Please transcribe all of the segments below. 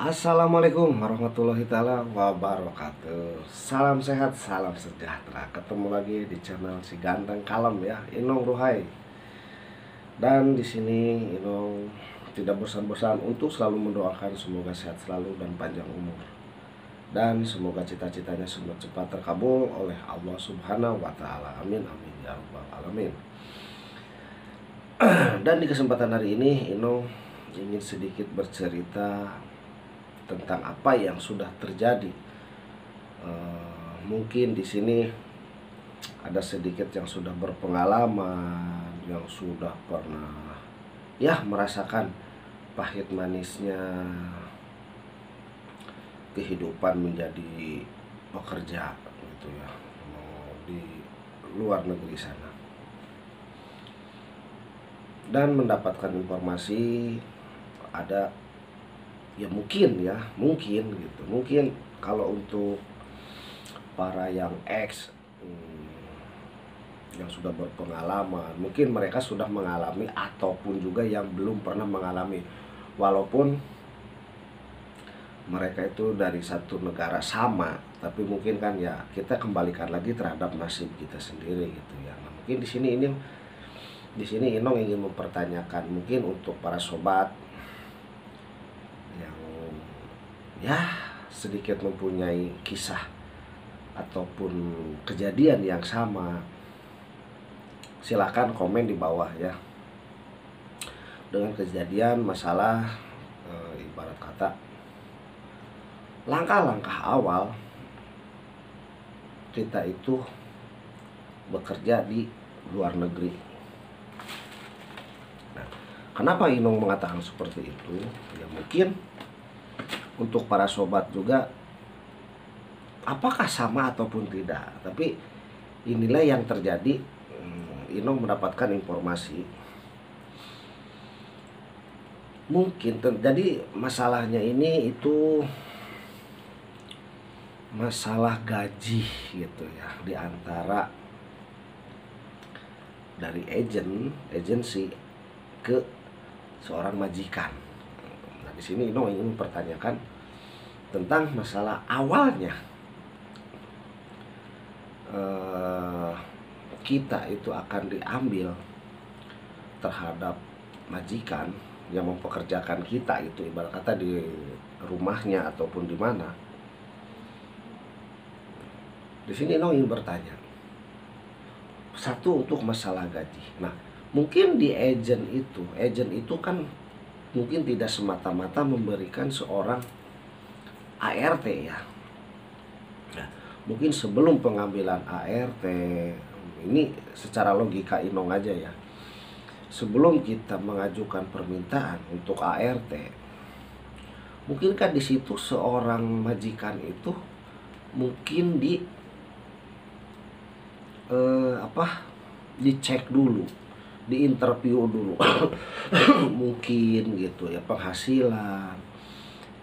Assalamualaikum warahmatullahi taala wabarakatuh. Salam sehat, salam sejahtera. Ketemu lagi di channel si ganteng kalem ya, Inong Ruhai. Dan di sini Inong tidak bosan-bosan untuk selalu mendoakan semoga sehat selalu dan panjang umur. Dan semoga cita-citanya semua cepat terkabul oleh Allah Subhanahu wa taala. Amin amin ya rabbal alamin. Dan di kesempatan hari ini Inong ingin sedikit bercerita tentang apa yang sudah terjadi. Mungkin di sini ada sedikit yang sudah berpengalaman, yang sudah pernah ya merasakan pahit manisnya kehidupan menjadi pekerja gitu ya, di luar negeri sana, dan mendapatkan informasi ada ya mungkin gitu, mungkin kalau untuk para yang yang sudah berpengalaman, mungkin mereka sudah mengalami ataupun juga yang belum pernah mengalami, walaupun mereka itu dari satu negara sama, tapi mungkin kan ya kita kembalikan lagi terhadap nasib kita sendiri gitu ya. Nah, mungkin di sini Inong ingin mempertanyakan, mungkin untuk para sobat yang ya sedikit mempunyai kisah ataupun kejadian yang sama, silakan komen di bawah ya, dengan kejadian masalah ibarat kata langkah-langkah awal kita itu bekerja di luar negeri. Nah, kenapa Inong mengatakan seperti itu? Ya mungkin untuk para sobat juga apakah sama ataupun tidak, tapi inilah yang terjadi. Inong mendapatkan informasi mungkin terjadi masalahnya ini itu masalah gaji gitu ya, di antara dari agensi ke seorang majikan. Nah, di sini Inong ingin mempertanyakan tentang masalah awalnya kita itu akan diambil terhadap majikan yang mempekerjakan kita itu ibarat kata di rumahnya ataupun di mana. Di sini Inong ingin bertanya, satu untuk masalah gaji. Nah, mungkin di agen itu kan mungkin tidak semata-mata memberikan seorang ART ya. Nah, mungkin sebelum pengambilan ART, ini secara logika Inong aja ya, sebelum kita mengajukan permintaan untuk ART, mungkin kan di situ seorang majikan itu mungkin dicek dulu, diinterview dulu mungkin gitu ya, penghasilan,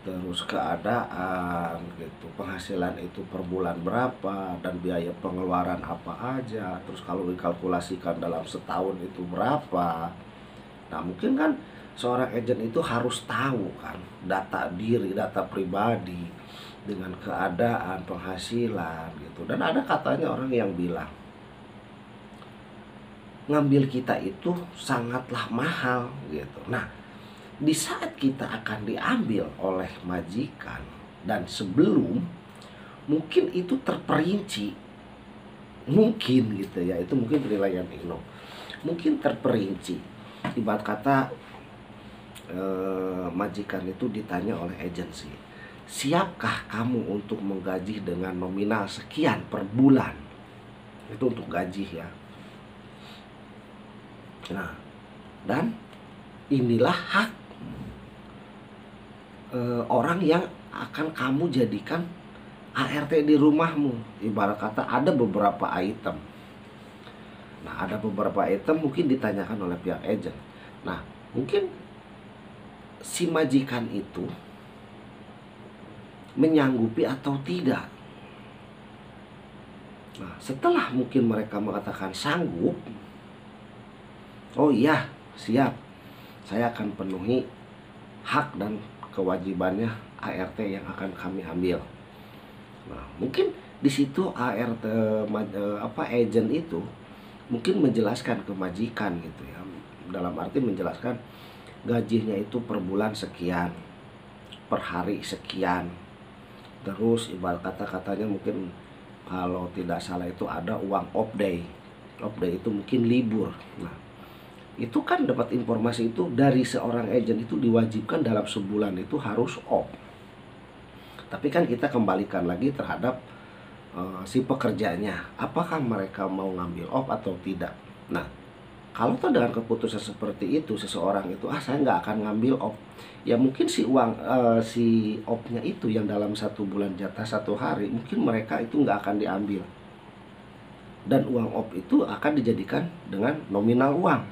terus keadaan gitu, penghasilan itu per bulan berapa dan biaya pengeluaran apa aja, terus kalau dikalkulasikan dalam setahun itu berapa. Nah, mungkin kan seorang agen itu harus tahu kan data diri, data pribadi dengan keadaan penghasilan gitu. Dan ada katanya orang yang bilang ngambil kita itu sangatlah mahal gitu. Nah, di saat kita akan diambil oleh majikan dan sebelum, mungkin itu terperinci, mungkin gitu ya, itu mungkin penilaian Inong, mungkin terperinci ibarat kata majikan itu ditanya oleh agensi, siapkah kamu untuk menggaji dengan nominal sekian per bulan, itu untuk gaji ya. Nah, dan inilah hak orang yang akan kamu jadikan ART di rumahmu. Ibarat kata ada beberapa item. Nah, ada beberapa item mungkin ditanyakan oleh pihak agen. Nah, mungkin si majikan itu menyanggupi atau tidak. Nah, setelah mungkin mereka mengatakan sanggup, oh iya, siap, saya akan penuhi hak dan kewajibannya ART yang akan kami ambil. Nah, mungkin di situ ART agent itu mungkin menjelaskan ke majikan gitu ya. Dalam arti menjelaskan gajinya itu per bulan sekian, per hari sekian. Terus ibarat kata-katanya mungkin kalau tidak salah itu ada uang off day. Off day itu mungkin libur. Nah, itu kan dapat informasi itu dari seorang agent itu diwajibkan dalam sebulan itu harus off. Tapi kan kita kembalikan lagi terhadap si pekerjanya, apakah mereka mau ngambil off atau tidak. Nah, kalau tuh dengan keputusan seperti itu seseorang itu saya nggak akan ngambil off, ya mungkin si off-nya itu yang dalam 1 bulan jatah 1 hari mungkin mereka itu nggak akan diambil, dan uang off itu akan dijadikan dengan nominal uang.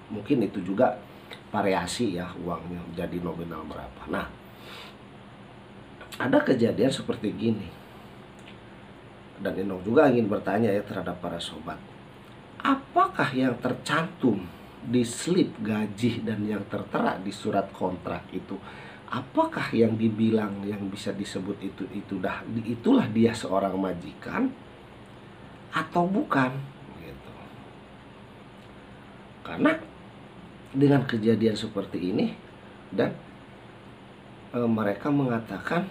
Mungkin itu juga variasi ya, uangnya jadi nominal berapa. Nah, ada kejadian seperti gini, dan Inong juga ingin bertanya ya terhadap para sobat, apakah yang tercantum di slip gaji dan yang tertera di surat kontrak itu, apakah yang dibilang yang bisa disebut itulah dia seorang majikan atau bukan gitu. Karena dengan kejadian seperti ini dan mereka mengatakan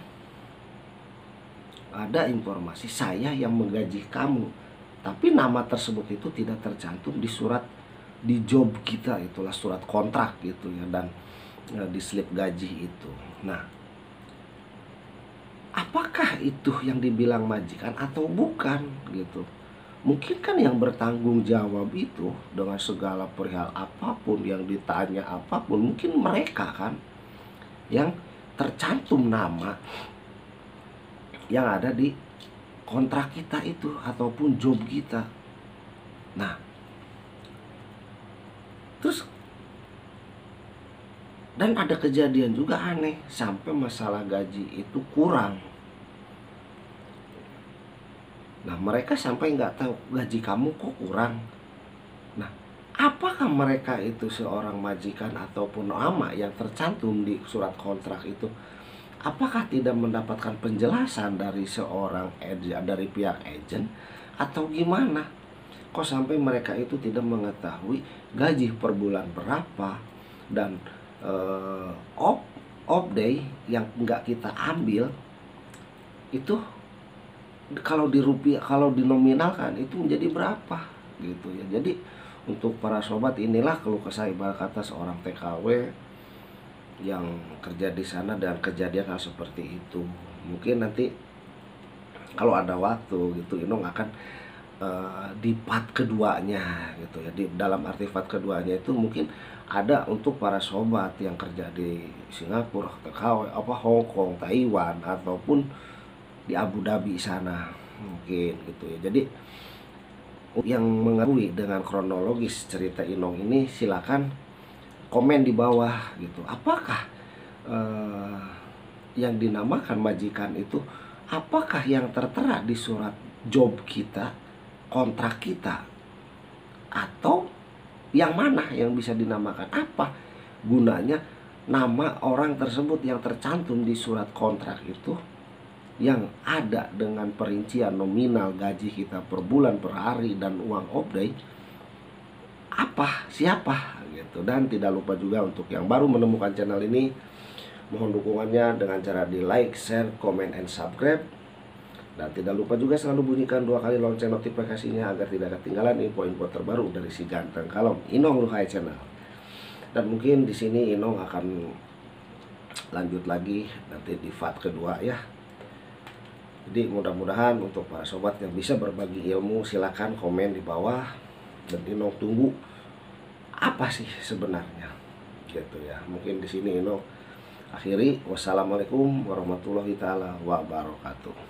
ada informasi saya yang menggaji kamu, tapi nama tersebut itu tidak tercantum di job kita, itulah surat kontrak gitu ya, dan di slip gaji itu. Nah, apakah itu yang dibilang majikan atau bukan gitu? Mungkin kan yang bertanggung jawab itu dengan segala perihal apapun yang ditanya apapun, mungkin mereka kan yang tercantum nama yang ada di kontrak kita itu ataupun job kita. Nah, terus dan ada kejadian juga aneh sampai masalah gaji itu kurang. Nah, mereka sampai nggak tahu gaji kamu kok kurang. Nah, apakah mereka itu seorang majikan ataupun nama yang tercantum di surat kontrak itu, apakah tidak mendapatkan penjelasan dari seorang agent, dari pihak agent, atau gimana? Kok sampai mereka itu tidak mengetahui gaji per bulan berapa, dan off day yang nggak kita ambil itu kalau dinominalkan itu menjadi berapa gitu ya. Jadi untuk para sobat, inilah keluh kesah ibarat kata seorang TKW yang kerja di sana dan kejadian hal seperti itu. Mungkin nanti kalau ada waktu gitu Inong akan di part keduanya gitu ya. Di dalam arti part keduanya itu mungkin ada untuk para sobat yang kerja di Singapura, TKW, Hong Kong, Taiwan, ataupun di Abu Dhabi sana mungkin gitu ya. Jadi yang mengetahui dengan kronologis cerita Inong ini silakan komen di bawah gitu. Apakah yang dinamakan majikan itu, apakah yang tertera di surat job kita, kontrak kita, atau yang mana yang bisa dinamakan? Apa gunanya nama orang tersebut yang tercantum di surat kontrak itu yang ada dengan perincian nominal gaji kita per bulan, per hari, dan uang off day, apa, siapa gitu. Dan tidak lupa juga untuk yang baru menemukan channel ini, mohon dukungannya dengan cara di like, share, comment, and subscribe. Dan tidak lupa juga selalu bunyikan 2 kali lonceng notifikasinya agar tidak ketinggalan info-info terbaru dari si ganteng kalem Inong Luhai Channel. Dan mungkin di sini Inong akan lanjut lagi nanti di part kedua ya. Jadi mudah-mudahan untuk para sobat yang bisa berbagi ilmu, silakan komen di bawah, dan Inong tunggu apa sih sebenarnya gitu ya. Mungkin di sini Inong akhiri. Wassalamualaikum warahmatullahi taala wabarakatuh.